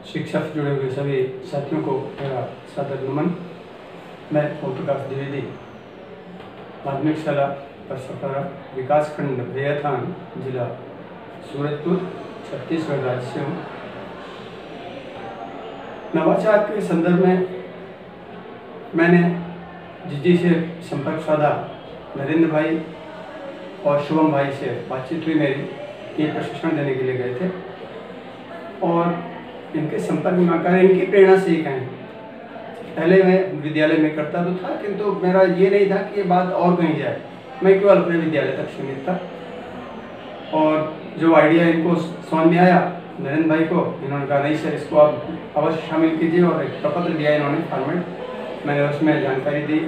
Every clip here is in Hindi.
शिक्षा से जुड़े हुए सभी साथियों को मेरा सादर नमन। मैं ओम प्रकाश द्विवेदी माध्यमिक शाला परसपरा विकास खंड भैयाथान जिला सूरजपुर छत्तीसगढ़ राज्य से हूँ। नवाचार के संदर्भ में मैंने जी से संपर्क साधा। नरेंद्र भाई और शुभम भाई से बातचीत हुई मेरी, ये प्रशिक्षण देने के लिए गए थे और इनके संपर्क में आकर इनकी प्रेरणा से ही कहें। पहले मैं विद्यालय में करता तो था, किंतु मेरा ये नहीं था कि ये बात और कहीं जाए। मैं केवल अपने विद्यालय तक सीमित था और जो आइडिया इनको समझ में आया नरेंद्र भाई को, इन्होंने कहा नहीं सर इसको आप अवश्य शामिल कीजिए और एक प्रपत्र दिया इन्होंने फॉर्मेट। मैंने उसमें जानकारी दी,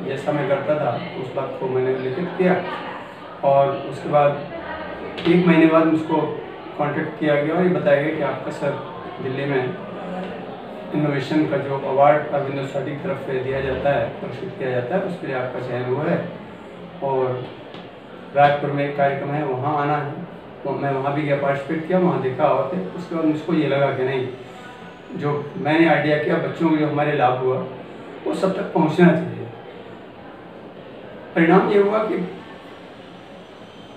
जैसा मैं करता था उस बात को मैंने लिखित किया और उसके बाद 1 महीने बाद मुझको कांटेक्ट किया गया और ये बताया गया कि आपका सर दिल्ली में इनोवेशन का जो अवार्ड अरविंदो सोसाइटी की तरफ से दिया जाता है, पुरस्कृत किया जाता है, उसके लिए आपका चयन हुआ है और रायपुर में एक कार्यक्रम है, वहाँ आना है। तो मैं वहाँ भी गया, पार्टिसिपेट किया, वहाँ देखा और थे। उसके बाद मुझको ये लगा कि नहीं, जो मैंने आइडिया किया बच्चों को जो हमारे लाभ हुआ वो सब तक पहुँचना चाहिए। परिणाम ये हुआ कि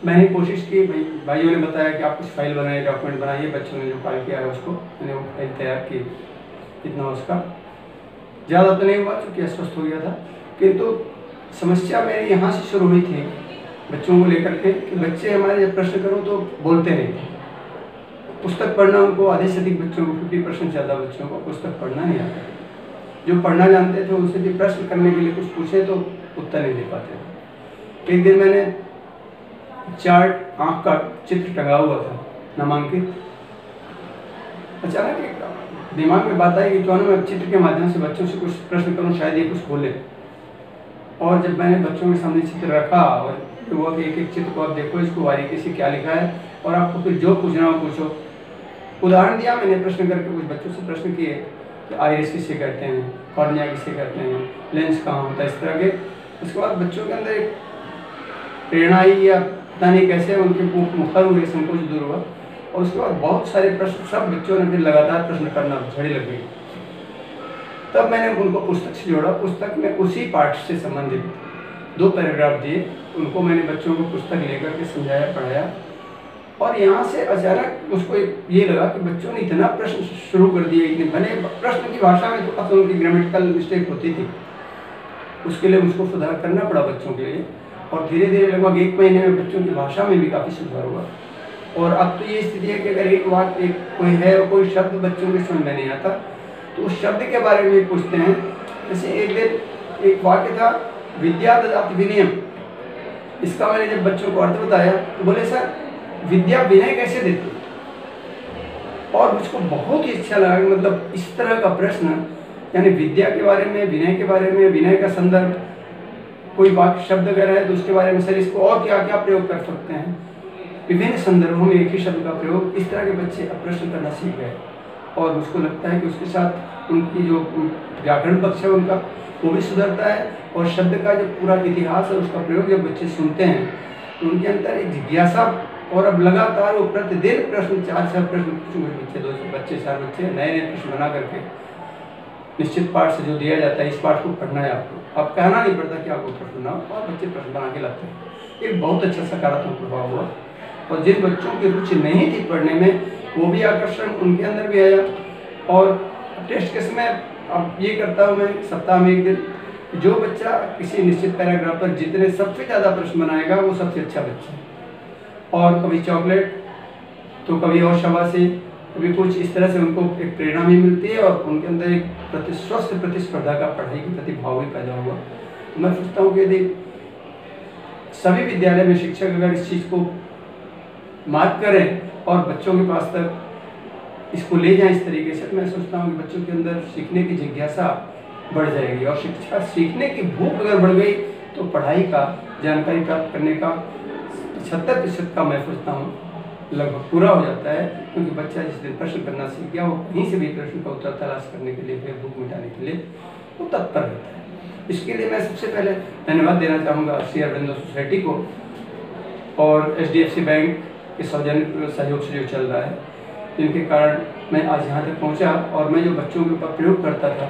मैंने कोशिश की, भाइयों ने बताया कि आप कुछ फाइल बनाइए, डॉक्यूमेंट बनाइए। बच्चों ने जो कार्य किया है उसको मैंने वो फाइल तैयार की। इतना उसका ज़्यादा तो नहीं हुआ क्योंकि अस्वस्थ हो गया था, किंतु समस्या मेरी यहाँ से शुरू हुई थी बच्चों को लेकर के कि बच्चे हमारे जब प्रश्न करो तो बोलते नहीं थे। पुस्तक पढ़ना उनको, आधे से अधिक बच्चों को 50% ज़्यादा बच्चों को पुस्तक पढ़ना नहीं आता। जो पढ़ना जानते थे उनसे भी प्रश्न करने के लिए कुछ पूछे तो उत्तर नहीं दे पाते थे। एक दिन मैंने चार्ट आँख का चित्र टंगा हुआ था नामांकित। अचानक एक दिमाग में बात आई कि क्यों ना मैं चित्र के माध्यम से बच्चों से कुछ प्रश्न करूं, शायद ये कुछ बोले। और जब मैंने बच्चों के सामने चित्र रखा और हुआ कि एक एक चित्र को आप देखो, इसको बारीकी से क्या लिखा है और आपको फिर जो पूछना हो पूछो। उदाहरण दिया मैंने, प्रश्न करके कुछ बच्चों से प्रश्न किए कि आइरिस किसे कहते हैं, कॉर्निया किसे कहते हैं, लेंस कहाँ होता है, इस तरह के। उसके बाद बच्चों के अंदर एक प्रेरणा आई या पता नहीं कैसे उनके मुखर हुए, संकोच दूर हुआ और उसके बाद बहुत सारे प्रश्न सब बच्चों ने फिर लगातार प्रश्न करना झड़ी लग गई। तब मैंने उनको पुस्तक से जोड़ा। पुस्तक में उसी पाठ से संबंधित 2 पैराग्राफ दिए उनको। मैंने बच्चों को पुस्तक लेकर के समझाया, पढ़ाया और यहाँ से अचानक उसको ये लगा कि बच्चों ने इतना प्रश्न शुरू कर दिए। इतने भले प्रश्न की भाषा में थोड़ा सा उनकी ग्रामेटिकल मिस्टेक होती थी, उसके लिए उसको सुधार करना पड़ा बच्चों के लिए। और धीरे धीरे लगभग 1 महीने में बच्चों की भाषा में भी काफ़ी सुधार हुआ। और अब तो ये स्थिति है कि अगर एक बात कोई है और कोई शब्द बच्चों के समझ में नहीं आता तो उस शब्द के बारे में भी पूछते हैं। जैसे एक दिन एक वाक्य था, विद्या ददाति विनयम। इसका मैंने जब बच्चों को अर्थ बताया तो बोले सर विद्या विनय कैसे देती? और मुझको बहुत ही अच्छा लगा, मतलब इस तरह का प्रश्न, यानी विद्या के बारे में, विनय के बारे में, विनय का संदर्भ, कोई वाक्य शब्द अगर है तो उसके बारे में सर इसको और क्या क्या प्रयोग कर सकते हैं। विभिन्न संदर्भों में एक ही शब्द का प्रयोग, इस तरह के बच्चे अब प्रश्न करना सीख गए। और मुझको लगता है कि उसके साथ उनकी जो व्याकरण पक्ष है उनका वो भी सुधरता है और शब्द का जो पूरा इतिहास है उसका प्रयोग जब बच्चे सुनते हैं तो उनके अंदर एक जिज्ञासा। और अब लगातार वो प्रतिदिन प्रश्न 4-6 प्रश्न बच्चे, 2 बच्चे 4 बच्चे नए नए प्रश्न बना करके निश्चित पाठ से जो दिया जाता है, इस पाठ को पढ़ना है आपको, अब कहना नहीं पड़ता कि आपको प्रश्न बनाओ, और बच्चे प्रश्न बना के लाते हैं। एक बहुत अच्छा सकारात्मक प्रभाव हुआ और जिन बच्चों की रुचि नहीं थी पढ़ने में वो भी आकर्षण उनके अंदर भी आया। और टेस्ट के समय अब ये करता हूँ मैं सप्ताह में 1 दिन, जो बच्चा किसी निश्चित पैराग्राफ पर जितने सबसे ज़्यादा प्रश्न बनाएगा वो सबसे अच्छा बच्चा है। और कभी चॉकलेट तो कभी और शाबाशी, कभी कुछ, इस तरह से उनको एक प्रेरणा भी मिलती है और उनके अंदर एक स्वस्थ प्रतिस्पर्धा का पढ़ाई के प्रति भाव भी पैदा हुआ। तो मैं सोचता हूँ कि यदि सभी विद्यालय में शिक्षक अगर इस चीज़ को मार्क करें और बच्चों के पास तक इसको ले जाएं इस तरीके से, मैं सोचता हूँ कि बच्चों के अंदर सीखने की जिज्ञासा बढ़ जाएगी और शिक्षा सीखने की भूख अगर बढ़ गई तो पढ़ाई का, जानकारी प्राप्त करने का 75% का मैं सोचता हूँ लगभग पूरा हो जाता है। क्योंकि बच्चा जिस दिन प्रश्न करना सीख गया वो कहीं से भी प्रश्न का उत्तर तलाश करने के लिए, भूख मिटाने के लिए वो तत्पर रहता है। इसके लिए मैं सबसे पहले धन्यवाद देना चाहूँगा श्री अरविंदो सोसाइटी को और HDFC बैंक के सौजन्य सहयोग से जो चल रहा है, जिनके कारण मैं आज यहाँ तक पहुँचा और मैं जो बच्चों के ऊपर प्रयोग करता था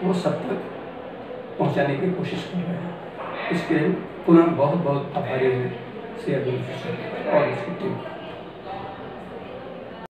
वो सब तक पहुँचाने की कोशिश कर रहे हैं। इसके लिए पुनः बहुत बहुत आभारी हूँ श्री अरविंद और उसकी टीम।